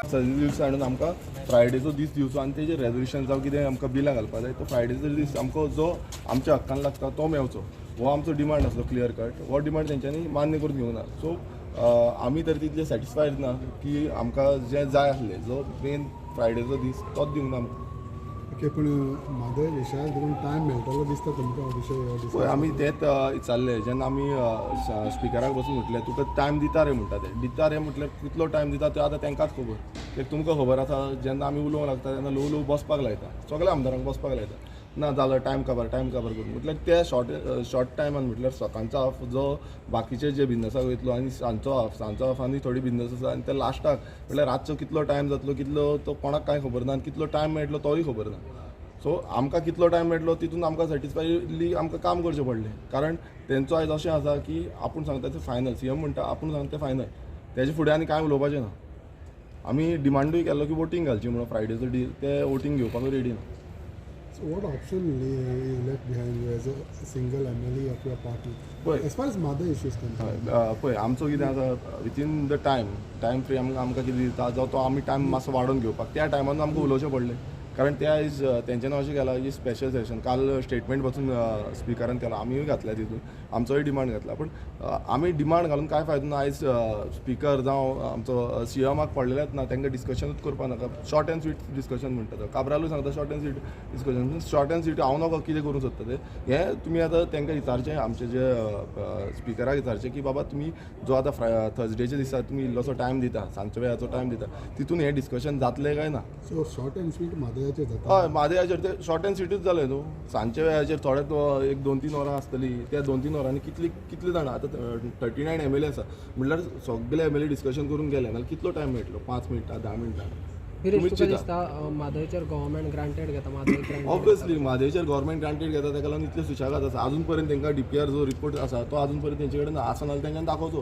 दिवस हाडून आमकां फ्रायडेचो दीस दिवचो आनी तेजेर रेजोल्युशन जावं कितें आमकां बिलां घालपा जाय तो फ्रायडेचो दीस आमकां जो आमच्या हक्कान लागता तो मेवचो हो आमचो डिमांड आसलो क्लियर कट. हो डिमांड तेंच्यांनी मान्य करून घेवना. सो आमी तर तितले सॅटिस्फायड ना की आमकां जें जाय आसलें जो मेन फ्रायडेचो दीस तोच दिवंक ना आमकां. ओके, पूण म्हादय विशयाक देखून टायम मेळटलो दिसता तुमकां हो विशय पळय आमी तेंच विचारलें जेन्ना आमी स्पिकराक बसून म्हटलें तुका टायम दिता रे म्हणटा ते. दिता रे म्हटल्यार कितलो टायम दिता तो आतां तेंकाच खबर. कित्याक तुमकां खबर आसा जेन्ना आमी उलोवंक लागता तेन्ना ल्हव ल्हव बसपाक लायता, सगळ्या आमदारांक बसपाक लायता. ना जालो टायम काबार करून म्हटल्यार ते शॉर्ट टायमान म्हटल्यार सकाळचो हाफ जो बाकीचे जे बिजनसाक वयतलो आनी सांजचो हाफ आनी थोडी बिजनस आसा आनी ते लास्टाक म्हटल्यार रातचो कितलो टायम जातलो कितलो तो कोणाक कांय खबर ना आनी कितलो टायम मेळटलो तोय खबर ना. सो आमकां कितलो टायम मेळटलो तितून आमकां सॅटिस्फायडली आमकां काम करचें पडलें. कारण तेंचो आयज अशें आसा की आपूण सांगता तें फायनल. सीएम म्हणटा आपूण सांगता तें फायनल. तेजे फुडें आनी कांय उलोवपाचें ना. आमी डिमांडूय केल्लो की वोटींग घालची म्हणून फ्रायडेचो डील ते वोटींग घेवपाकूय रेडी ना. So what option you left behind you as a single MLA of your party? Well, as far as mother issues concerned. पळय आमचो कितें आसा विथीन द टायम फ्री आमकां कितें दिता जो तो आमी टायम मातसो वाडोवन घेवपाक त्या टायमान आमकां उलोवचें पडलें. कारण ते आयज तेंच्यांनी अशें केलां की स्पेशल सेशन काल स्टेटमेंट पासून स्पिकरान केला. आमीय घातल्या तितून आमचोय डिमांड घातला. पूण आमी डिमांड घालून कांय फायदो ना. आयज स्पिकर जावं आमचो सीएमाक पडलेलेच ना तेंकां डिस्कशनूच करपा नाका. शॉर्ट एंड स्वीट डिस्कशन म्हणटा तो. काब्रालूय सांगता short end sweet discussion. Short end sweet हांव नाका कितें करूंक सोदता तें हें तुमी आतां तेंकां विचारचें आमचे जे स्पिकराक विचारचें की बाबा तुमी जो आतां थर्सडेच्या दिसा तुमी इल्लोसो टायम दिता सांजच्या वेळाचो टायम दिता तितून हें डिस्कशन जातलें काय ना. सो शॉर्ट एंड स्वीट म्हादयाचेर जाता. हय म्हादयाचेर ते शॉर्ट एंड स्वीटूच जालें न्हू. सांजच्या वेळाचेर थोडे एक 2-3 वरां आसतलीं. त्या 2-3 वरांनी कितलीं जाणां आतां 39 MLA आसा म्हटल्यार सगळे MLA डिस्कशन करून गेले नाल्यार कितलो टायम मेळटलो 5 मिनटां 10 मिनटां. म्हादयचेर गव्हर्मेंट ग्रांटेड घेता म्हादय ऑब्वियसली म्हादयचेर गव्हर्मेंट ग्रांटेड घेता तेका लागून इतले सुशेगाद आसा. अजून पर्यंत तेंकां DPR जो रिपोर्ट आसा तो अजून पर्यंत तेंचे कडेन आसा नाल्यार तेंच्यानी दाखोवचो.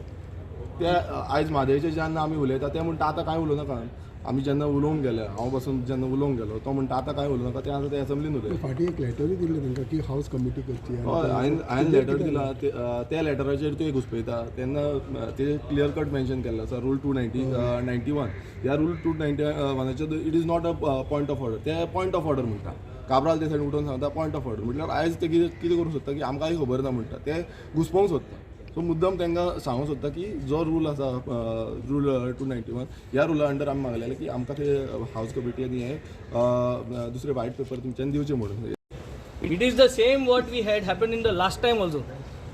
ते आयज म्हादयचेर जेन्ना आमी उलयता ते म्हणटा आतां कांय उलोवं नाका. आमी जेन्ना उलोवंक गेले हांव बसून जेन्ना उलोवंक गेलो तो म्हणटा आतां कांय उलोवं नाका. ते आतां ते एसेंब्लीन उलयता. फाटीं एक लेटरूय दिल्लें तांकां की हावस कमिटी करची. हय हांवें लेटर दिला. त्या लेटराचेर तूं एक घुस्पयता तेन्ना ते क्लियर कट मेन्शन केल्लें आसा रूल 291. ह्या rule 291 it is not a point of order. ते पॉयंट ऑफ ऑर्डर म्हणटा. काब्राल ते सायडीन उठून सांगता पॉयंट ऑफ ऑर्डर म्हटल्यार आयज ते कितें करूंक सोदता की आमकांय खबर ना म्हणटा. ते घुस्पोवंक सोदता. सो मुद्दम तांकां सांगूंक सोदता की जो रूल आसा रूल 291 ह्या रुला अंडर आमी मागलेलें की आमकां ते हावस कमिटी आनी हे दुसरे वायट पेपर तुमच्यान दिवचे म्हणून. It is the same what we had happened in the last time also.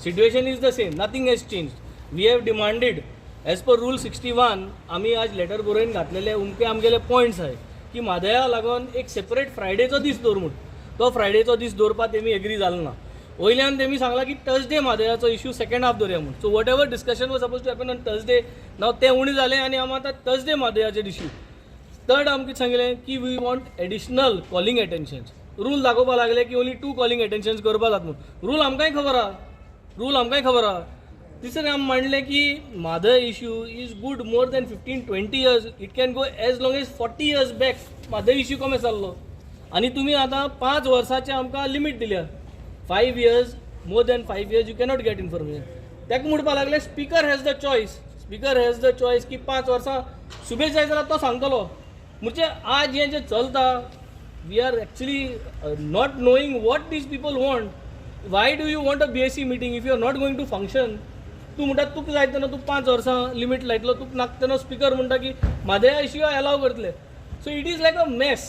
Situation is the same. Nothing has changed. We have demanded as per rule 61 आम्ही आज लेटर बरोवन घातलेले उमके आमगेले पॉयंट्स आहे की म्हादया लागून एक सेपरेट फ्रायडेचो दीस दवर म्हूण. तो फ्रायडेचो दीस दवरपाक तेमी एग्री जालो ना. वयल्यान तेमी सांगला की थर्सडे म्हादयाचो इश्यू सेकंड हाफ दवरया म्हणून. So whatever discussion was suppose to happen on Thursday नाव ते उणी जालें आनी आमी आतां थर्सडे म्हादयाचेर इश्यू. थर्ड आमकां सांगलें की we want additional calling attentions. Rule दाखोवपाक लागले की ओन्ली 2 कॉलिंग एटेन्शन्स करपा जाता म्हणून. रूल आमकांय खबर आहा. तिसरें आमी मांडलें की म्हादय issue is good more than 15-20 years. It can go as long as 40 years back. म्हादय इश्यू कमी जाल्लो आनी तुमी आतां 5 वर्सांचे आमकां लिमीट दिल्या. 5 years, more than 5 years you cannot get information. तेका म्हणपाक लागले स्पीकर हॅज द चॉयस की 5 वर्सां सुबेज जाय जाल्यार तो सांगतलो. म्हणजे आज हें जें चलता we are actually not knowing what these people want. Why do you want a BSc meeting if you are not going to function. तूं म्हणटा तुका जाय तेन्ना तूं 5 वर्सां लिमीट लायतलो. तुका नाका तेन्ना स्पीकर म्हणटा की म्हादया इश्यू अलाव करतले. So it is like a mess.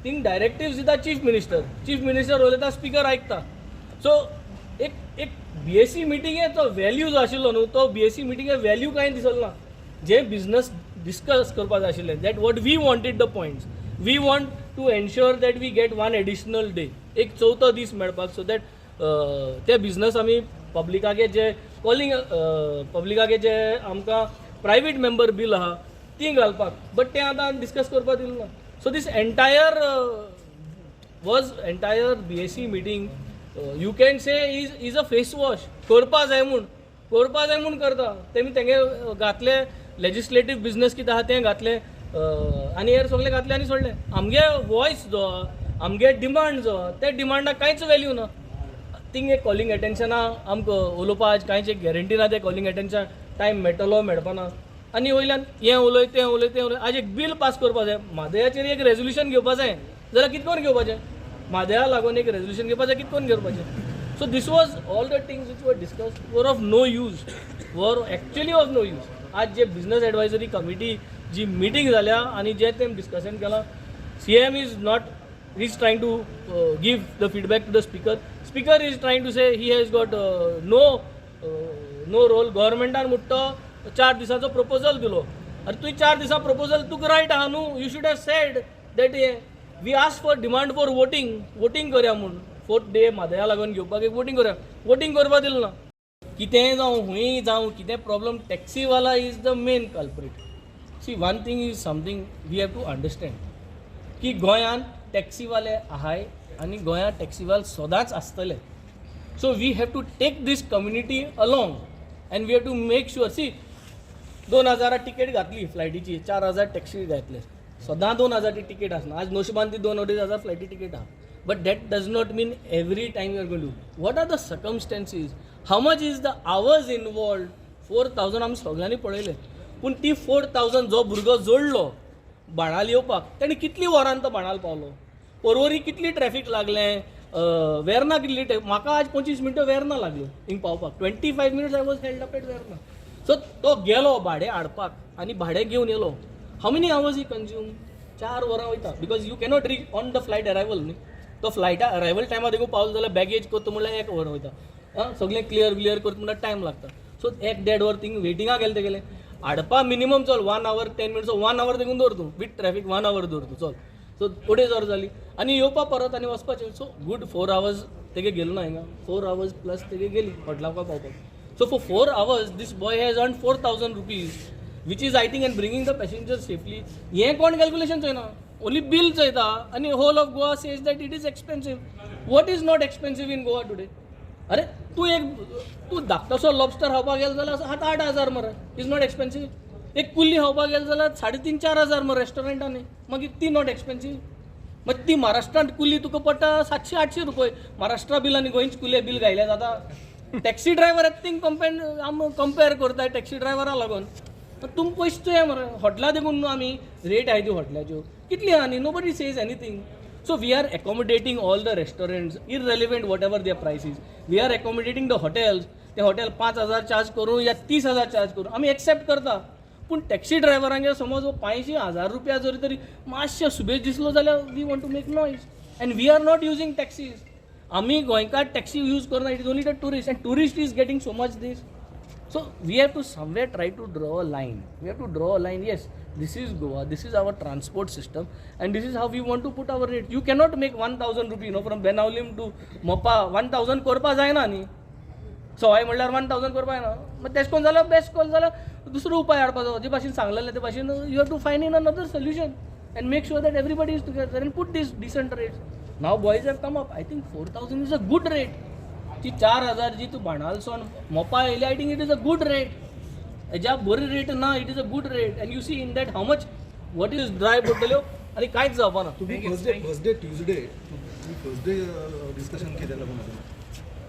Thing directives दिता चीफ मिनिस्टर उलयता स्पीकर आयकता. सो एक BSc मिटिंगेचो व्हॅल्यू जो आशिल्लो न्हू तो BSc मिटिंगे व्हॅल्यू कांय दिसलो ना. जे बिझनस डिस्कस करपाक जाय आशिल्लें that what we wanted the points. We want to ensure that we get 1 additional day. एक चवथो दीस मेळपाक सो दॅट ते बिझनस आमी पब्लिकागे जे आमकां प्रायवेट मेंबर बील आहा ती घालपाक. बट ते आतां डिस्कस करपाक दिलें ना. So this entire BSc meeting you can say is a face wash. करपा जाय म्हूण करता. तेमी तेंगे घातले लेजिस्लेटीव बिझनस कितें आहा तें घातलें आनी हेर सगळें घातलें आनी सोडलें. आमगे वॉयस जो आमगे डिमांड जो त्या डिमांडाक कांयच व्हॅल्यू ना. थिंग एक कॉलिंग एटेन्शना आमकां उलोवपा कांयच एक गॅरंटी ना. ते कॉलिंग एटेन्शन टायम मेळटलो मेळपाना. आनी वयल्यान हें उलय तें उलय तें उलय आज एक बील पास करपा जाय म्हादयाचेर एक रेजोल्युशन घेवपा जाय जाल्यार कितकोन घेवपाचें म्हादया लागून एक रेजोल्युशन घेवपा जाय कितकोन घेवपाचें so this was all the things which were discuss were of no use were actually of no use आज जे बिजनस एडवायजरी कमिटी जी मिटींग जाल्या आनी जे तें डिस्कशन केलां CM is not, he's trying to give the feedback to the speaker. Speaker is trying to say he has got no role. Governmentan मुट्टो 4 दिसाचो proposal दिलो. अरे तुवें 4 दिसा proposal तुका right आहा न्हू. You should have said that we asked for demand for voting करया म्हूण 4th day म्हादया लागून घेवपाक एक voting करया. voting करपा दिलें ना. कितेंय जावं हुंय जावं कितें problem taxi wala is the main culprit. See one thing is something we have to understand. की गोंयान टॅक्सीवाले आहाय आनी गोंयान टॅक्सीवाले सदांच आसतले so we have to take this community along and we have to make sure see 2000 ticket घातली फ्लायटीची 4000 टॅक्सी घातले सदां 2000 ची टिकेट आसना आज नोशबान ती 2-2.5 फ्लायटी टिकेट आहा but that does not mean every time you are going to what are the circumstances how much is the hours involved 4000 आमी सगळ्यांनी पळयले पूण ती 4000 जो भुरगो जोडलो बाणाल येवपाक ताणें कितली वरान तो बाणाल पावलो परवरी कितली ट्रॅफिक लागलें वेर्ना कितली म्हाका आज 25 मिनटां वेर्ना लागल्यो हिंग पावपाक 25 minutes I was held up at Verna so तो गेलो भाडें हाडपाक आनी भाडें घेवन yellow how many hours he consume 4 वरां वयता because you cannot reach on the flight arrival न्ही तो फ्लायटा अरायवल टायमार देखून पावलो जाल्यार बॅगेज करता म्हणल्यार 1 वर वयता सगळें क्लियर करता म्हणल्यार टायम लागता सो 1-1.5 वर थिंग वेटिंगाक गेले ते गेले हाडपा मिनिमम चल 1 hour 10 minutes 1 hour देखून दवर तूं विथ ट्रॅफिक 1 hour दवर तूं चल सो 2.5 hours जाली आनी येवपा परत आनी वचपाचें सो गूड 4 hours तेगे गेलो ना हिंगा 4 hours प्लस तेगे गेली हॉटलाका पावपाक so for 4 hours this boy has earn 4000 rupees which is I think and bringing the passengers safely हें कोण कॅल्क्युलेशन चोयना ओन्ली बील चोयता आनी whole of Goa says that it is expensive what is not expensive in Goa today अरे तूं धाकटोसो lobster खावपाक गेलो जाल्यार 7-8 मरे इज नॉट एक्सपेन्सीव एक कुल्ली खावपाक गेलो जाल्यार 3,500-4,000 मरे रेस्टॉरंटांनी मागीर ती नॉट एक्सपेन्सीव मागीर ती महाराष्ट्रांत कुल्ली तुका पडटा 700-800 रुपये महाराष्ट्रा बील आनी गोंयचे कुल्ले बील घायले जाता टॅक्सी ड्रायव्हर एकतींग कंपेर करताय टॅक्सी ड्रायव्हरा लागून तुम पयशे चोया मरे हॉटलां देखून न्हू आमी रेट आहाय त्यो हॉटलाच्यो कितली आहा न्ही nobody says anything So we are accommodating all the restaurants, irrelevant whatever their price is. We are accommodating the hotels. ते हॉटेल 5,000 चार्ज करूं या 30,000 चार्ज करूं आमी एक्सेप्ट करता पूण टॅक्सी ड्रायव्हरांगे समज 500-1000 रुपया जरी तरी मातशें सुबेज दिसलो जाल्यार we want to make noise and we are not using taxis आमी गोंयकार टॅक्सी यूज करना it is only the tourist and tourist is getting so much this so we have to somewhere try to draw a line we have to draw a line yes this is Goa, this is our transport system and this is how we want to put our rate. You cannot make 1,000 rupees, from Benaulim to Mopa 1,000 करपा जायना न्ही सवाय म्हणल्यार 1,000 करपा जायना मागीर तेश कोन्न जाल्यार बेस्ट कॉल जाल्यार दुसरो उपाय हाडपाचो जे भाशेन सांगलेले ते भाशेन you have to find in another solution and make sure that everybody is together and put this decent rates now boys have come up I think 4,000 is a good rate ती 4,000 जी तूं बाणालसून मोपा येयली I think it is a good rate हेज्या बरी rate ना it is a good rate and you see in that how much what is dry पडटल्यो आनी कांयच जावपा ना तुम्ही फर्स्ट डे ट्यूजडे डिस्कशन कितें लागून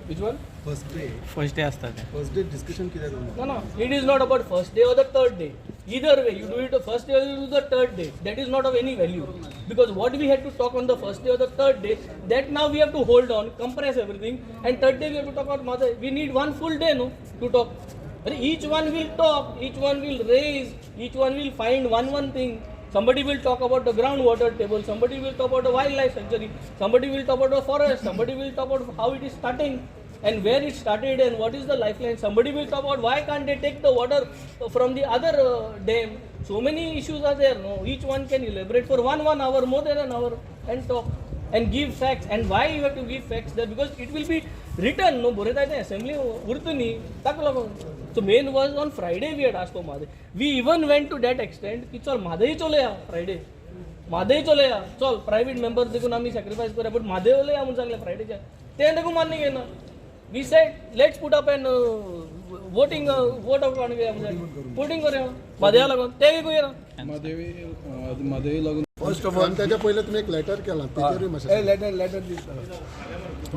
विच वन फर्स्ट डे आसता ते फर्स्ट डे डिस्कशन कितें लागून No, it is not about first day or the third day. Either way, you do it the first day or you do the third day. That is not of any value. Because what we had to talk on the first day or the third day, that now we have to hold on, compress everything, and third day we have to talk about mother. We need one full day, no, to talk. Each one will talk, each one will raise, each one will find one thing. Somebody will talk about the groundwater table, somebody will talk about the wildlife sanctuary, somebody will talk about the forest, somebody will talk about how it is starting and where it started and what is the lifeline. Somebody will talk about why can't they take the water from the other dam. So many issues are there. No, each one can elaborate for one hour, more than an hour, and talk and give facts. And why you have to give facts there? Because it will be written. No, बोरे तायते assembly उरतुनी ताका लागून. So main was on Friday we had asked for Madhai. We even went to that extent की चल Madhai चोलेया Friday. Madhai चोलेया चल private members देखून आम्ही sacrifice करूया but Madhai चोलेया म्हणून सांगले Fridayच्या. ते देखून मान्य घेना. We said let's put up an voting vote of voting करूया Madhai लागून ते घेऊया ना. माधवी लागून फर्स्ट ऑफ ऑल त्याच्या पहिले तुम्ही एक लेटर केला त्याच्यावरही मातशें लेटर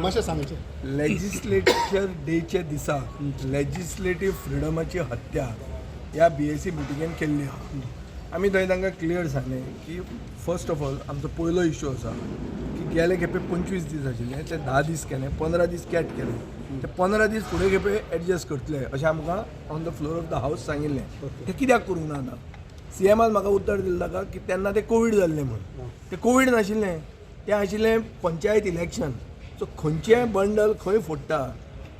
मातशें सांगचें लेजिस्लेचर डेच्या दिसा लेजिस्लेटिव्ह फ्रिडमाची हत्या ह्या BAC मिटिंगेन केल्ली आहा. आमी थंय तांकां क्लियर सांगलें की फर्स्ट ऑफ ऑल आमचो पयलो इश्यू आसा की गेले खेपे 25 दीस आशिल्ले ते 10 दीस केले, 15 दीस कॅट केले. ते 15 दीस फुडें खेपे एडजस्ट करतले अशें आमकां on the floor of the हावस सांगिल्लें. ते कित्याक करूंक ना आतां? CMान म्हाका उत्तर दिलें ताका की तेन्ना ते कोवीड जाल्लें म्हणून. ते कोवीड नाशिल्लें, तें आशिल्लें पंचायत इलेक्शन. सो खंयचेंय बंडल खंय फोडटा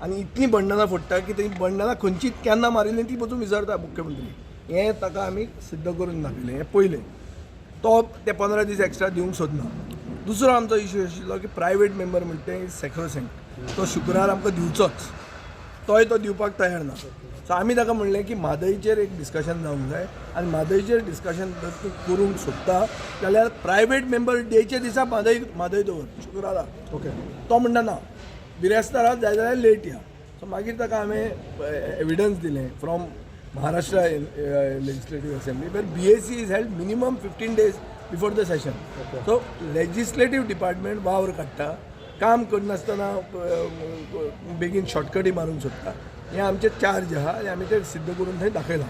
आनी इतलीं बंडलां फोडटा की ती बंडलां खंयची केन्ना मारिल्लीं ती वचून विचारता मुख्यमंत्री. हें ताका आमी सिद्ध करून दाखयलें. हें पयलें. तो ते 15 दीस एक्स्ट्रा दिवंक सोदना. दुसरो आमचो इश्यू आशिल्लो की प्रायवेट मेंबर म्हणटा तें सॅक्रोसेंक्ट. तो शुक्रार आमकां दिवचोच. तोय तो दिवपाक तयार ना. सो आमी ताका म्हणलें की म्हादईचेर एक डिस्कशन जावंक जाय आनी म्हादईचेर डिस्कशन जर तूं करूंक सोदता जाल्यार प्रायवेट मेंबर डेच्या दिसा म्हादय दवर शुक्रारा. ओके. तो म्हणटा ना, बिरेस्तारा जाय जाल्यार लेट या. सो मागीर ताका हांवें एविडन्स दिलें फ्रॉम महाराष्ट्रा लेजिस्लेटीव असेंब्ली वेर BAC is held minimum 15 days before the session. So legislative department वावर काडटा, काम करनासतना बेगीन शॉर्टकटी मारूंक सोदता. हें आमचें चार्ज आहा आनी आमी तें सिद्ध करून थंय दाखयलां.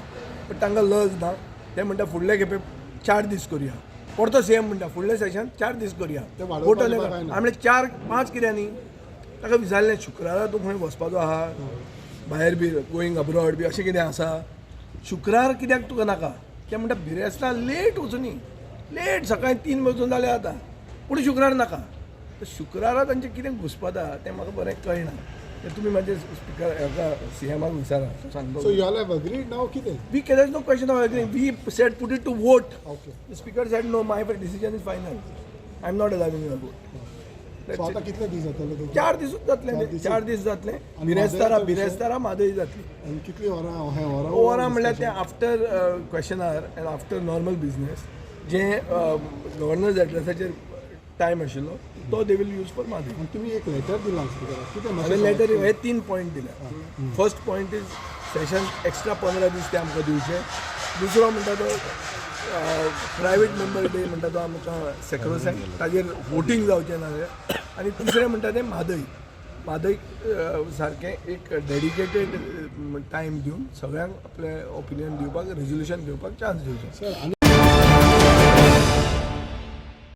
बट तांकां लज ना. ते म्हणटा फुडले खेपे 4 दीस करुया. परतो CM म्हणटा फुडलें सेशन 4 दीस करुया. ते वाडोवपाक वोटले काय ना. आमी 4-5 कित्यानी ताका विचारलें शुक्रारा तूं खंय वचपाचो आहा, भायर बी गोईंग अब्रॉड बी अशें कितें आसा? शुक्रार कित्याक तुका नाका? ते म्हणटा बिरेस्तां लेट वचूनी, लेट सकाळीं 3 वचून जालें आतां, पूण शुक्रार नाका. तर शुक्रारा तांचें कितें घुसपता तें म्हाका बरें कळना. तें तुमी म्हाजे स्पिकर हाका CMाक विचारा, तो सांगतो. So you all have agreed now, कितें? There is no question of agreeing. We said put it to vote. Okay. The speaker said no, my decision is final. I am not allowing you to vote. So आता कितले दीस जातले तुमचे? 4 दिसूच जातले. 4 दीस जातले. बिरेस्तारा म्हादय जातली. आनी कितली वरां हे ओवरां म्हणल्यार ते आफ्टर क्वेश्चनार एंड आफ्टर नॉर्मल बिजनेस जे गव्हर्नर्स एड्रेसाचेर टायम आशिल्लो तो they will use for Mhadei. आनी तुमी एक लेटर दिलां स्पिकराक. कितें हांवें लेटर हे 3 पॉयंट दिल्या. First point is session extra 15 दीस ते आमकां दिवचे. दुसरो म्हणटा तो प्रायवेट मेंबर डे म्हणटा तो आमकां सॅक्रोसेंक्ट ताजेर वोटींग जावचें ना. आनी तिसरें म्हणटा तें म्हादय सारकें एक डेडिकेटेड टायम दिवन सगळ्यांक आपलें ओपिनियन दिवपाक रेजोल्युशन घेवपाक चान्स दिवचें. सर आनी